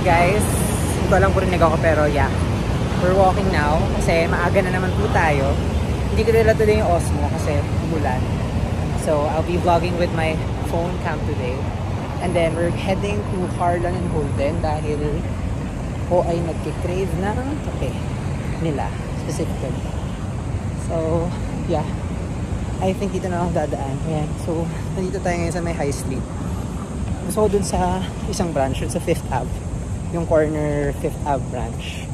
guys, hindi ko alam kung rinig ako pero yeah. We're walking now kasi maaga na naman po tayo. Hindi ko dala today yung Osmo kasi umulan. So I'll be vlogging with my phone cam today. And then we're heading to Harlan and Holden dahil po ay nagkikrave ng kape nila specifically. So yeah, I think dito na lang dadaan. Ayan. So nandito tayo ngayon sa may High Street. So dun sa isang branch, sa 5th Ave. Yung corner 5th Ave branch.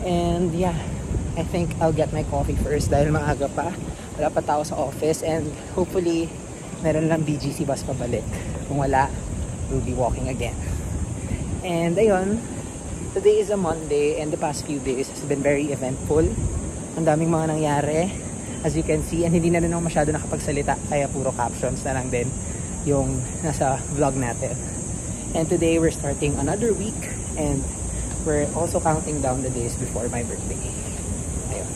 And yeah, I think I'll get my coffee first dahil maaga pa. Wala pa tao sa office and hopefully meron lang BGC bus pabalik. Kung wala, we'll be walking again. And ayun, today is a Monday and the past few days has been very eventful. Ang daming mga nangyari, as you can see, and hindi na rin ako masyado nakapagsalita kaya puro captions na lang din yung nasa vlog natin. And today we're starting another week and we're also counting down the days before my birthday. Ayun.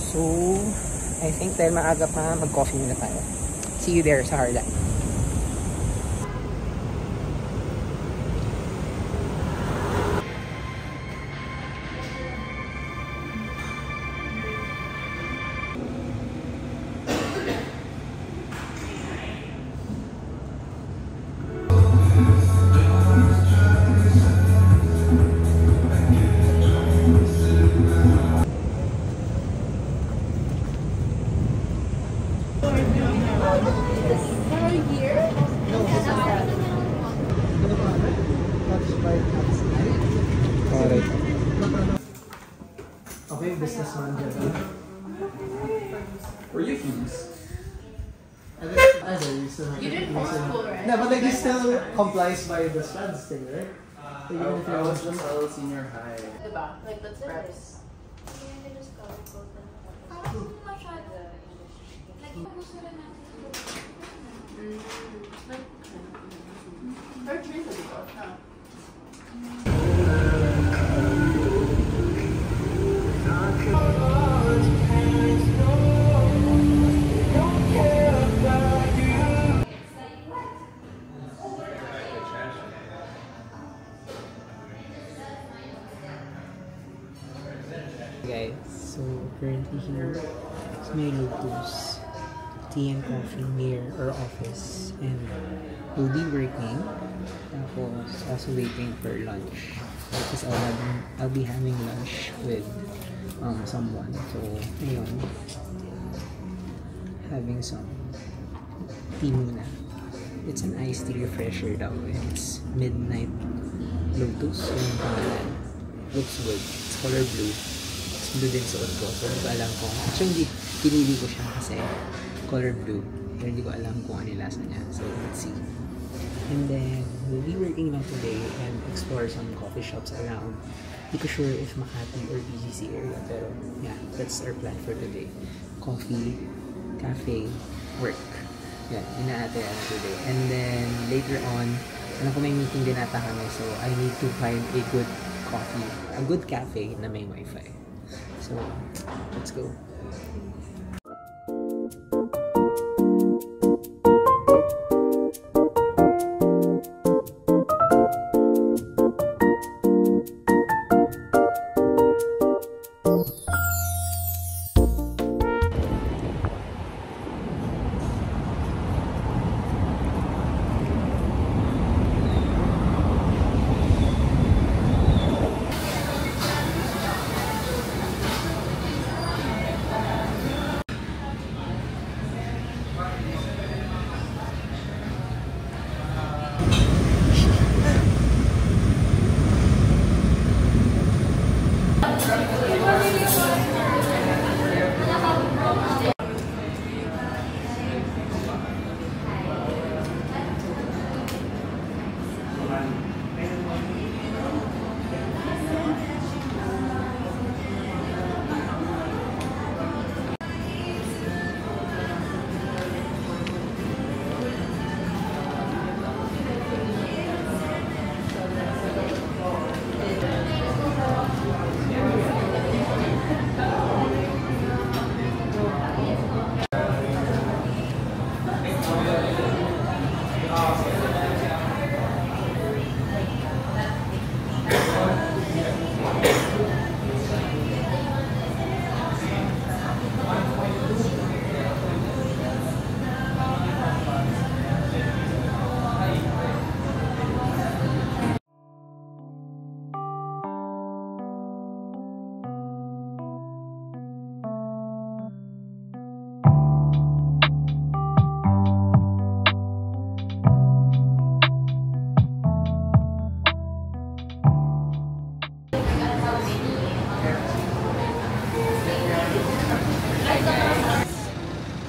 So, I think dahil maaga pa, mag-coffee muna tayo. See you there sa Harlan. Okay, business manager. Were you Hughes? You did more school, right? No, but like he still complies by the studs thing, right? Like, I was just a senior high. Diba? Like, that's it. Her dreams will be both, no? Guys, so currently here is my Lotus tea and coffee near our office and we'll be working tapos also waiting for lunch because I'll be having lunch with someone, so ayun, having some tea muna. It's an iced tea refresher daw and it's Midnight Lotus yung pangalan. Looks good, it's color blue. Blue din suot ko. So, hindi ko alam kung... Actually, pinili ko siya kasi color blue. Pero hindi ko alam kung ano yung lasa niya. So, let's see. And then, we'll be working lang today and explore some coffee shops around. Hindi ko sure if Makati or BGC area. Pero, yeah, that's our plan for today. Coffee, cafe, work. Yeah, yun na ate today. And then, later on, alam ko may meeting din ata kami. So, I need to find a good coffee, a good cafe na may wifi. So, let's go.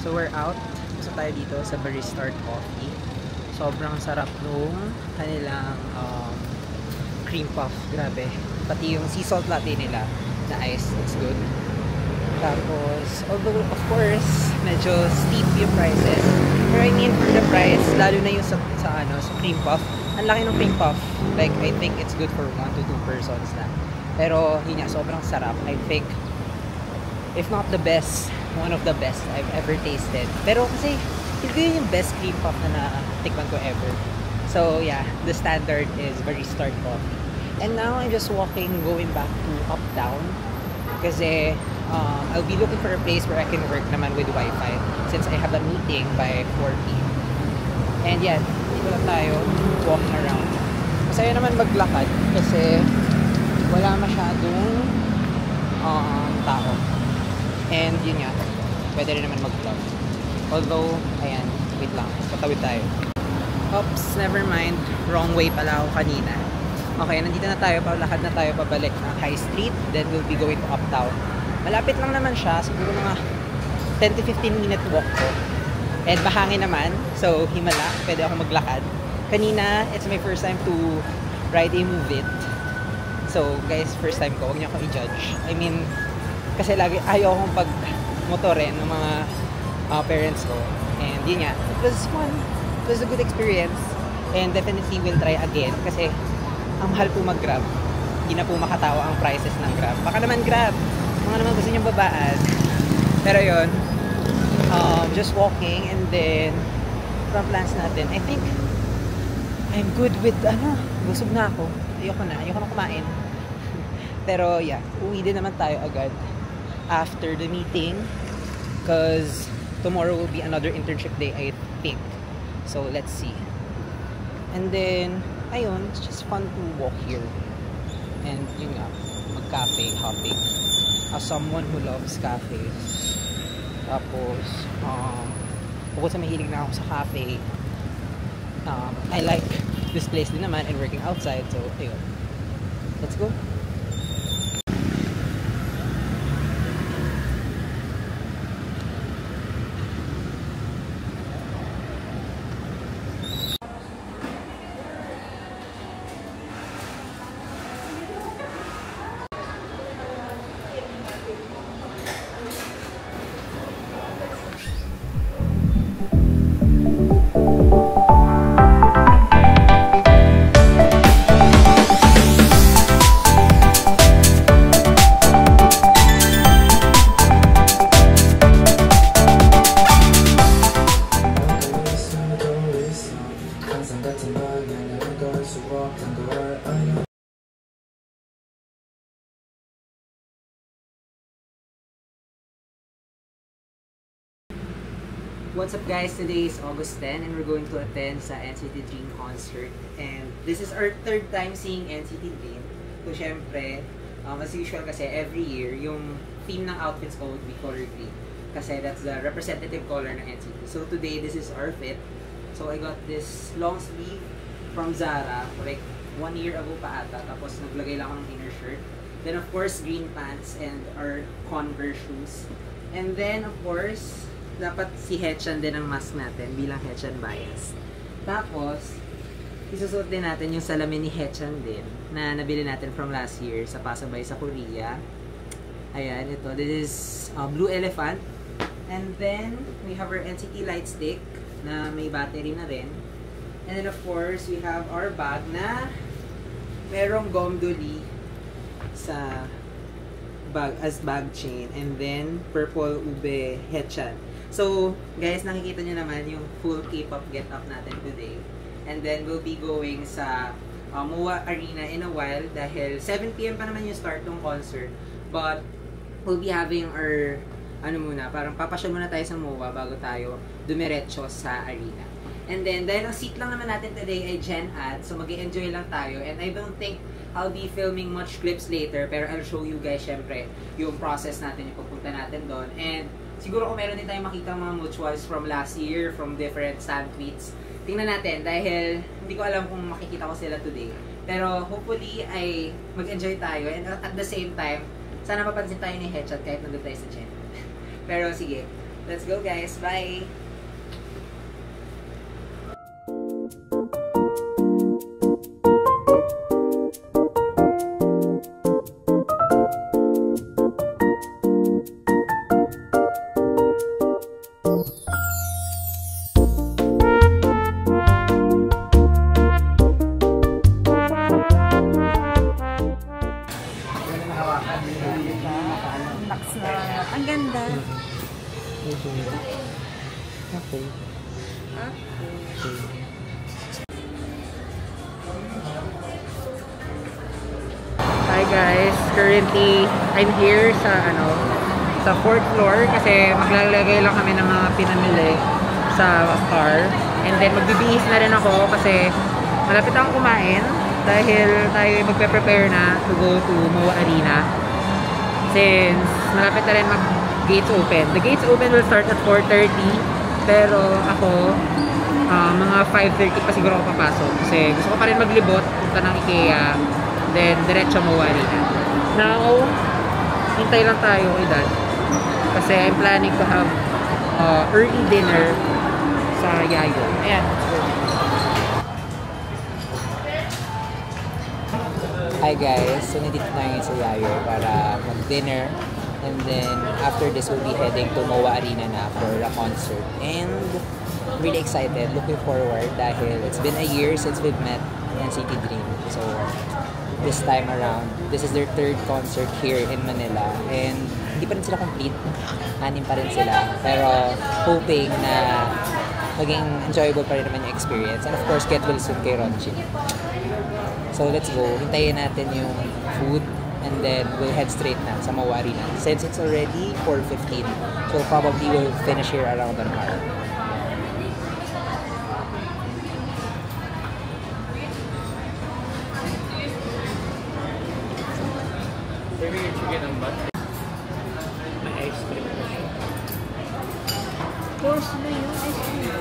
So we're out. So tayo dito sa Barista Coffee. Sobrang sarap nung kanilang cream puff. Grabe. Pati yung sea salt latte nila na ice. It's good. Tapos, although of course, medyo steep yung prices. Pero I mean, for the price, lalo na yung sa cream puff. Ang laki ng cream puff. Like, I think it's good for 1 to 2 persons na. Pero, yun nga, sobrang sarap. I think, if not the best, one of the best I've ever tasted. Pero kasi, hindi yun yung best cream puff na natikman ko ever. So, yeah, the standard is Barista Coffee. And now, I'm just going back to Uptown. Kasi, I'll be looking for a place where I can work naman with Wi-Fi since I have a meeting by 4 p.m. And yeah, dito lang tayo walking around. Masaya naman maglakad kasi wala masyadong tao. And yun nga, pwede rin naman mag-vlog. Although, ayan, wait lang, patawid tayo. Oops, never mind. Wrong way pala ako kanina. Okay, nandito na tayo, palakad na tayo pabalik ng High Street. Then we'll be going to Uptown. Malapit lang naman siya, siguro mga 10 to 15 minute walk ko. And mahangin naman, so himala, pwede ako maglakad. Kanina, it's my first time to ride a Move It. So guys, first time ko, huwag niyo ako i-judge. I mean, kasi lagi ayaw akong pag-motorin ng mga parents ko. And yun nga, it was fun. It was a good experience. And definitely will try again kasi ang mahal po mag-Grab. Hindi na po makatawa ang prices ng Grab. Baka naman Grab, mga naman gusto niyong babaan. Pero yun, just walking and then from plans natin. I think I'm good with, busog na ako. Ayoko na kumain. Pero yeah, uwi din naman tayo agad after the meeting because tomorrow will be another internship day, I think. So let's see. And then, ayun, it's just fun to walk here. And yun nga, mag-cafe hopping. As someone who loves cafes. Tapos, bukod sa mahilig na ako sa cafe, I like this place din naman and working outside. So, ayun. Let's go. What's up guys, today is August 10 and we're going to attend sa NCT Dream concert. And this is our third time seeing NCT Dream. So syempre, as usual kasi every year, yung theme ng outfits ko would be color green. Kasi that's the representative color ng NCT. So today, this is our fit. So I got this long sleeve from Zara, like 1 year ago pa ata. Tapos naglagay lang ako ng inner shirt. Then of course, green pants and our Converse shoes. And then of course, dapat si Haechan din ang mask natin bilang Haechan bias. Tapos, isusuot din natin yung salamin ni Haechan din na nabili natin from last year sa pasabay sa Korea. Ayan, ito. This is Blue Elephant. And then, we have our NCT light stick na may battery na rin. And then of course, we have our bag na merong gomdoli sa bag as bag chain. And then, purple ube Haechan. So, guys, nakikita nyo naman yung full K-pop get-up natin today. And then, we'll be going sa MOA Arena in a while dahil 7 p.m. pa naman yung start ng concert. But, we'll be having our, parang papasyon muna tayo sa MOA bago tayo dumiretso sa arena. And then, dahil ang seat lang naman natin today ay Gen Ad, so mag-i-enjoy lang tayo. And I don't think I'll be filming much clips later, pero I'll show you guys, syempre, yung process natin, yung pagpunta natin doon. And, siguro kung meron din tayong makita mga mutuals from last year, from different stand tweets, tingnan natin dahil hindi ko alam kung makikita ko sila today. Pero hopefully ay mag-enjoy tayo and at the same time, sana mapansin tayo ni Haechan kahit nandun tayo sa Gen. Pero sige, Let's go guys, bye! Ang ganda. Okay. Hi guys, currently I'm here sa 4th floor kasi maglalagay lang kami ng mga pinamili sa car. And then magbibihis na rin ako kasi malapit akong kumain dahil tayo magpe-prepare na to go to MOA Arena. Since malapit na rin mag-gates open. The gates open will start at 4:30 pero ako mga 5:30 pa siguro ako papasok kasi gusto ko pa rin maglibot, punta ng IKEA, then diretso MOA Arena. Now, hintay lang tayo kay Dad kasi I'm planning to have early dinner sa Yayo. Ayan, let's go. Hi guys, so nandito tayo ngayon sa Yayo para mag-dinner and then after this we'll be heading to MOA Arena na for a concert and really excited, looking forward dahil it's been a year since we've met in NCT Dream. So this time around, this is their 3rd concert here in Manila and hindi pa rin sila complete, 6 pa rin sila, pero hoping na maging enjoyable pa rin naman yung experience and of course get well soon kay Ronjin. So let's go, hintayin natin yung food and then we'll head straight na sa MOA Arena since it's already 4:15, so probably we'll finish here around an hour. Maybe your chicken and butter. May ice cream. Course na yung ice cream.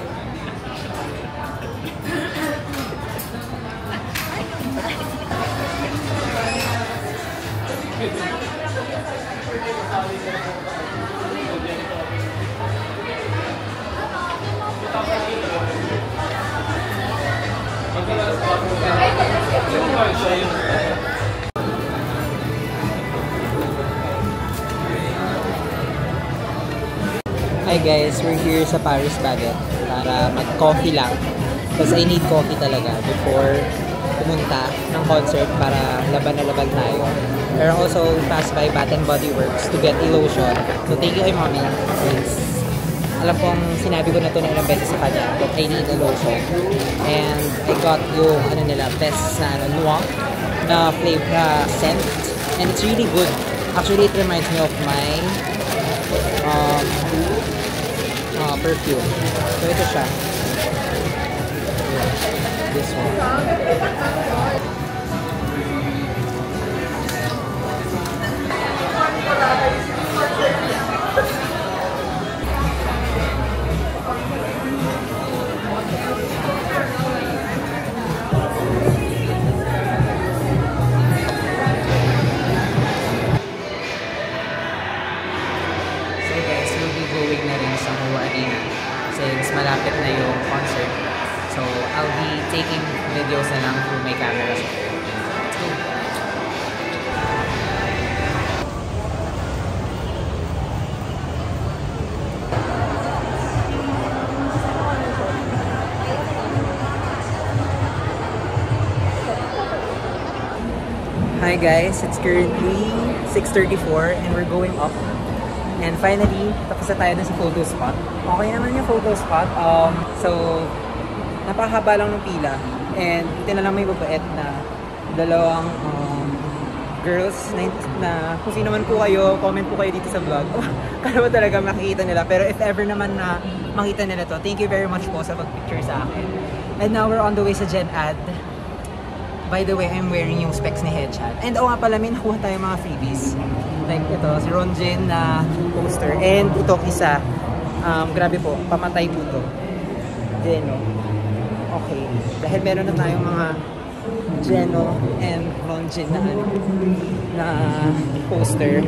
Hi guys, we're here sa Paris Baguette para mag-coffee lang because I need coffee talaga before pumunta ng concert para laban na laban tayo. Pero also, we pass by Bath and Body Works to get a lotion. So thank you kay Mommy since alam kong sinabi ko na ito na ilang beses sa kanya that I need a lotion. And I got yung nila, best na Noir na flavor scent and it's really good. Actually, it reminds me of my perfume. So ito siya. This one. Going na rin sa MOA Arena since malapit na yung concert. So, I'll be taking videos na lang through my camera. Let's go! Hi guys, it's currently 6:34 and we're going up. And finally, tapos na tayo na sa photo spot. Okay naman yung photo spot. So, napakahaba lang ng pila. And ito na lang may babait na dalawang girls na kung sino man po kayo, comment po kayo dito sa vlog. Kala mo talaga makikita nila. Pero if ever naman na makita nila to, thank you very much po sa pag-picture sa akin. And now we're on the way sa Gen Ad. By the way, I'm wearing yung specs ni Headshot. And nga pala, may nakuha tayo mga freebies. Like ito, si Ronjin na poster. And ito isa. Grabe po, pamatay po ito. Geno. Okay. Dahil meron na tayong mga Geno and Ronjin na poster.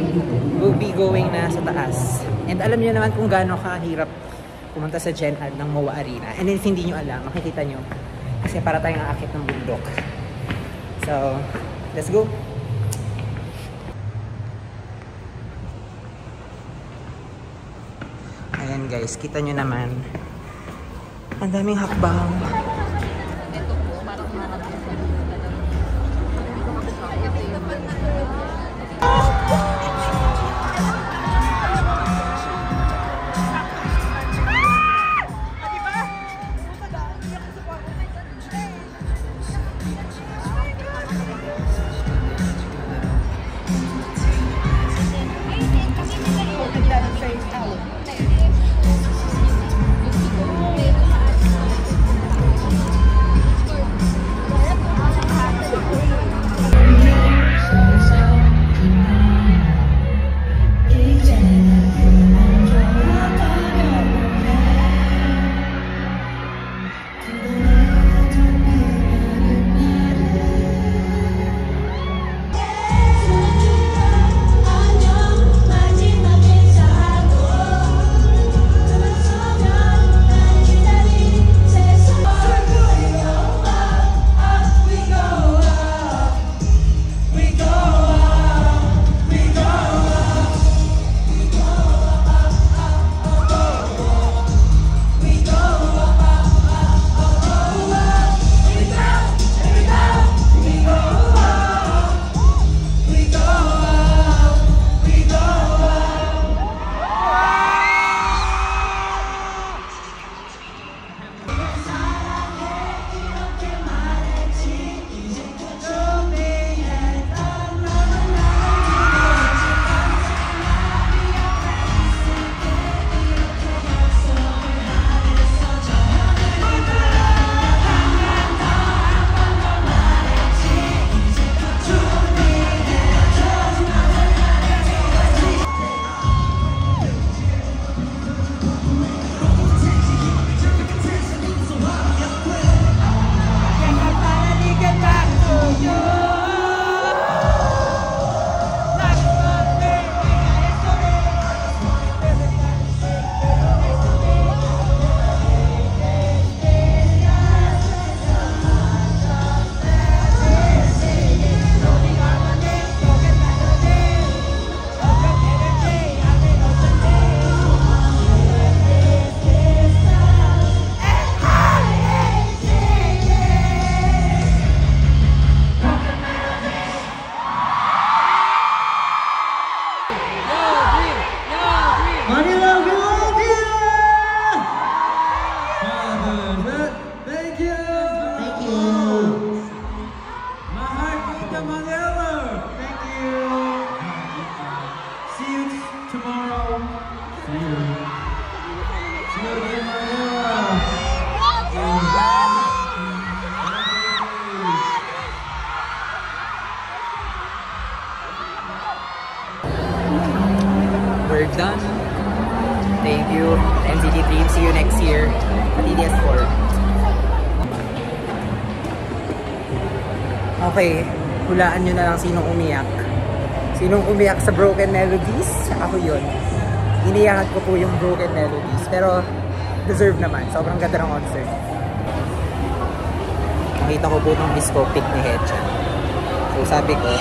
We'll be going na sa taas. And alam niyo naman kung gaano kahirap pumunta sa Gen Ad ng MOA Arena. And if hindi nyo alam, makikita nyo. Kasi para tayong aakit ng bundok. So, let's go! Ayan guys, kita nyo naman. Ang daming hakbang. We're done. Thank you, NCT Dream. See you next year at TDS4. Okay, hulaan nyo na lang sinong umiyak. Sinong umiyak sa Broken Melodies? Ako yun. Iniyakan ko po yung Broken Melodies. Pero deserve naman. Sobrang ganda ng concert. Nakita ko po ng disco pic ni Hechan. So sabi ko,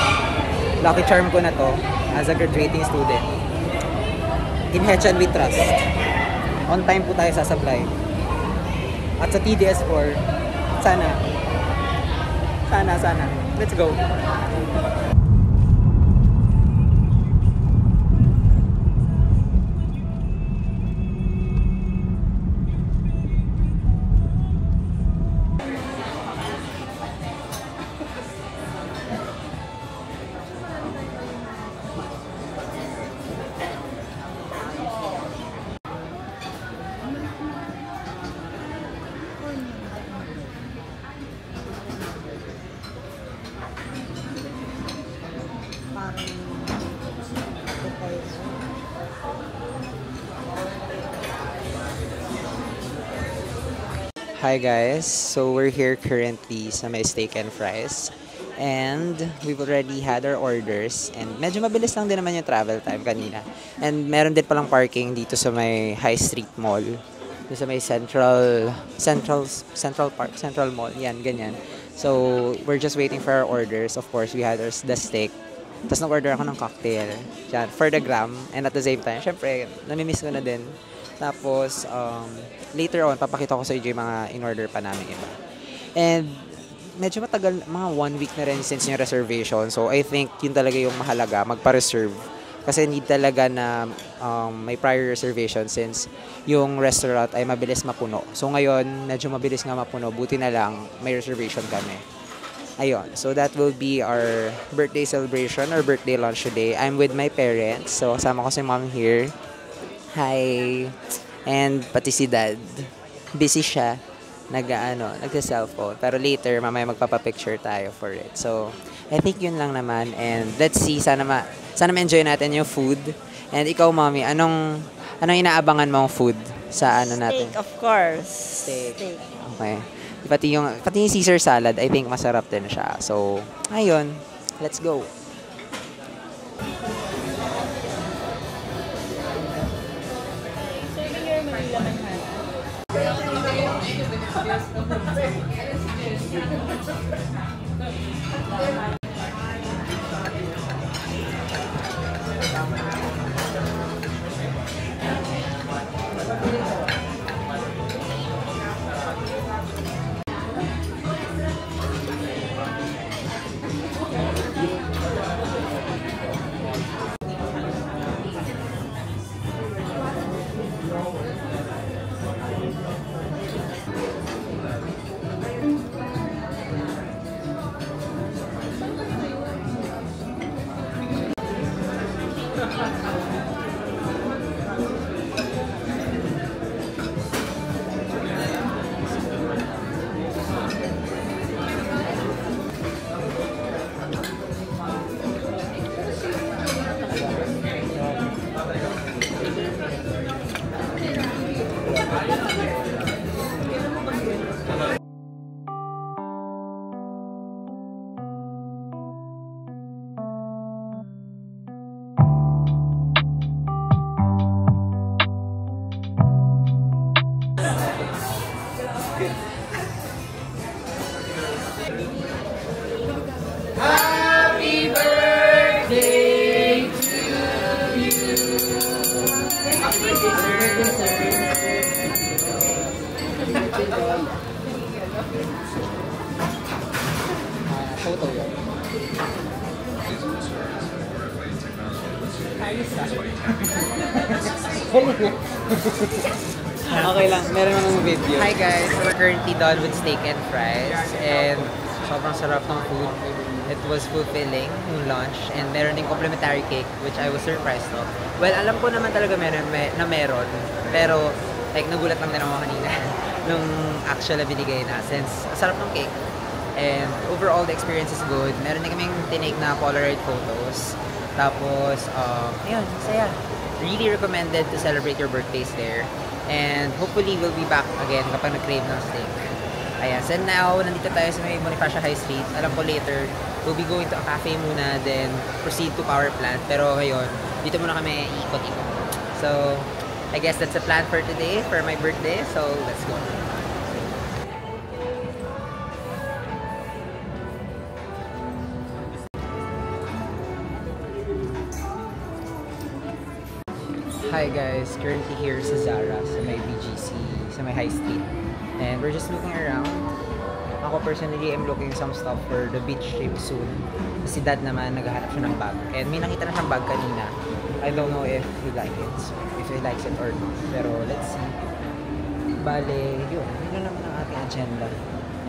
lucky charm ko na to as a graduating student. In Hechan we trust. On time po tayo sasablay. At sa TDS4, sana. Let's go. Hi guys, so we're here currently sa may steak and fries. And we've already had our orders. And medyo mabilis lang din naman yung travel time kanina. And meron din palang parking dito sa may High Street Mall. Dito sa may Central Park, Central Mall. Yan, ganyan. So, we're just waiting for our orders. Of course, we had the steak. Tapos nag-order ako ng cocktail. Yan, for the gram. And at the same time, syempre, namimiss ko na din. Tapos, later on, papakita ko sa inyo yung mga in-order pa namin iba. And, medyo matagal, mga 1 week na rin since yung reservation. So, I think yun talaga yung mahalaga, magpa-reserve. Kasi need talaga na may prior reservation since yung restaurant ay mabilis mapuno. So, ngayon, medyo mabilis nga mapuno. Buti na lang, may reservation kami. Ayun. So, that will be our birthday celebration or birthday lunch today. I'm with my parents. So, kasama ko si mom here. Hi! And pati si dad. Busy siya. Nagsa-cellphone. Pero later, mamaya magpapapicture tayo for it. So, I think yun lang naman. And let's see, sana ma-enjoy natin yung food. And ikaw, mommy, anong inaabangan mong food sa ano natin? Steak, of course. Steak. Okay. Pati yung Caesar salad, I think masarap din siya. So, ayun. Let's go. Photo yun. Okay lang, meron namang video. Hi guys, we're currently done with steak and fries. And sobrang sarap ng food. It was fulfilling yung lunch. And meron ding complimentary cake, which I was surprised of. Well, alam ko naman talaga meron. Pero, like, nagulat lang din ako kanina nung actual na binigay na. Since, sarap ng cake. And overall, the experience is good. Meron din kaming tinake na Polaroid photos. Tapos, ayun, saya. Really recommended to celebrate your birthdays there. And hopefully, we'll be back again kapag nag-crave ng steak. Ayan. So now, nandito tayo sa may Bonifacio High Street. Alam ko later, we'll be going to a cafe muna, then proceed to power plant. Pero ngayon, dito muna kami iikot-ikot. So, I guess that's the plan for today, for my birthday. So, let's go. Hi guys, currently here sa Zara, sa may BGC, sa may High Street. And we're just looking around. Ako personally, I'm looking some stuff for the beach trip soon. Si dad naman, naghahanap siya ng bag. And may nakita na siyang bag kanina. I don't know if he likes it, if he likes it or not. Pero let's see. Bale, yun. Yun naman ang ating agenda.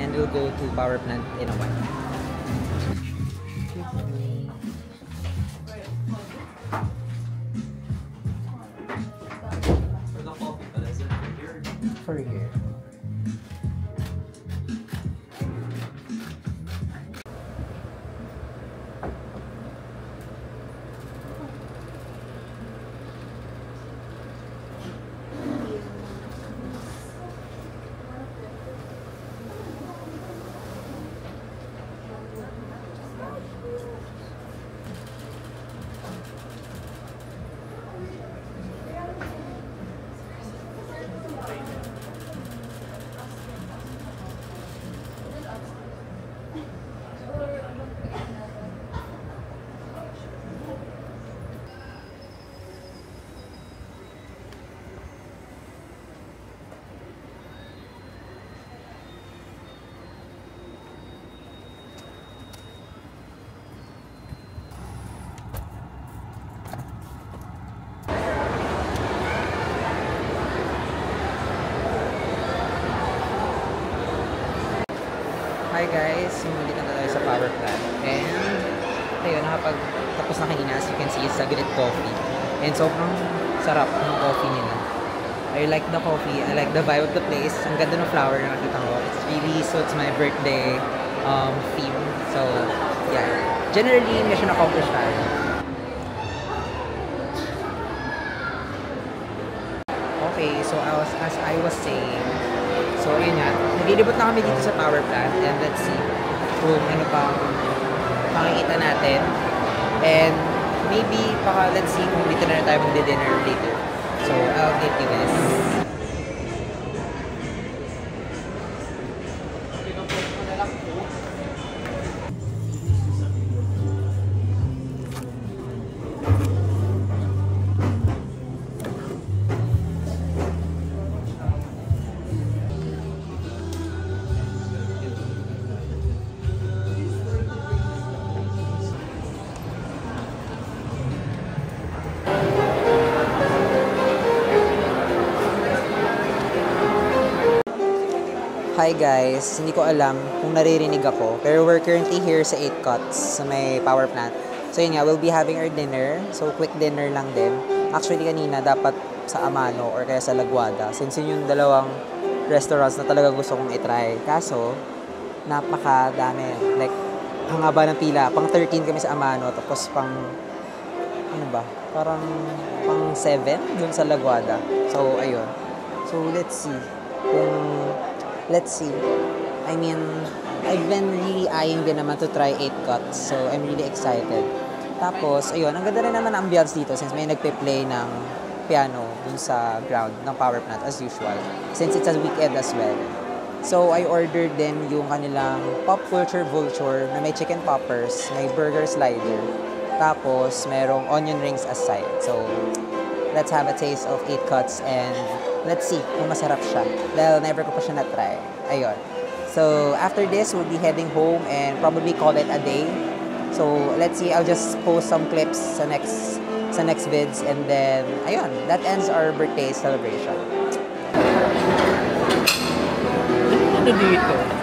And we'll go to power plant in a while. For here. Hi guys, sumulit na tayo sa power plant. And ayun, tapos na kanina, as you can see, it's a great coffee. And sobrang sarap ng coffee nila. I like the coffee, I like the vibe of the place. Ang ganda ng flower na nakita ko. It's really suits my birthday theme. So, yeah. Generally, mission accomplished tayo. Okay, so as I was saying, so yun nga, naglilibot na kami dito sa power plant and let's see kung ano pang makikita natin and maybe let's see kung dito na tayo magdi-dinner later. So I'll get you guys. Hi guys, hindi ko alam kung naririnig ako, pero we're currently here sa 8 Cuts sa may power plant. So yun nga, we'll be having our dinner. So quick dinner lang din. Actually kanina dapat sa Amano or kaya sa Laguada, since yun yung dalawang restaurants na talagang gusto kong itry. Kaso, napakadami. Like, ang haba ng pila. Pang 13 kami sa Amano, tapos ano ba? Parang pang 7 dun sa Laguada. So ayun. So let's see. I mean, I've been really eyeing din naman to try 8 Cuts. So, I'm really excited. Tapos, ayun, ang ganda rin naman ang ambiance dito since may nagpe-play ng piano dun sa ground ng power plant as usual. Since it's a weekend as well. So, I ordered din yung kanilang Pop Culture Vulture na may chicken poppers, may burger slider. Tapos, merong onion rings as side. So, let's have a taste of 8 Cuts and let's see kung masarap siya. Dahil never ko pa siya na-try. Ayun. So, after this, we'll be heading home and probably call it a day. So, let's see. I'll just post some clips sa next vids and then, ayun. That ends our birthday celebration. Ano dito?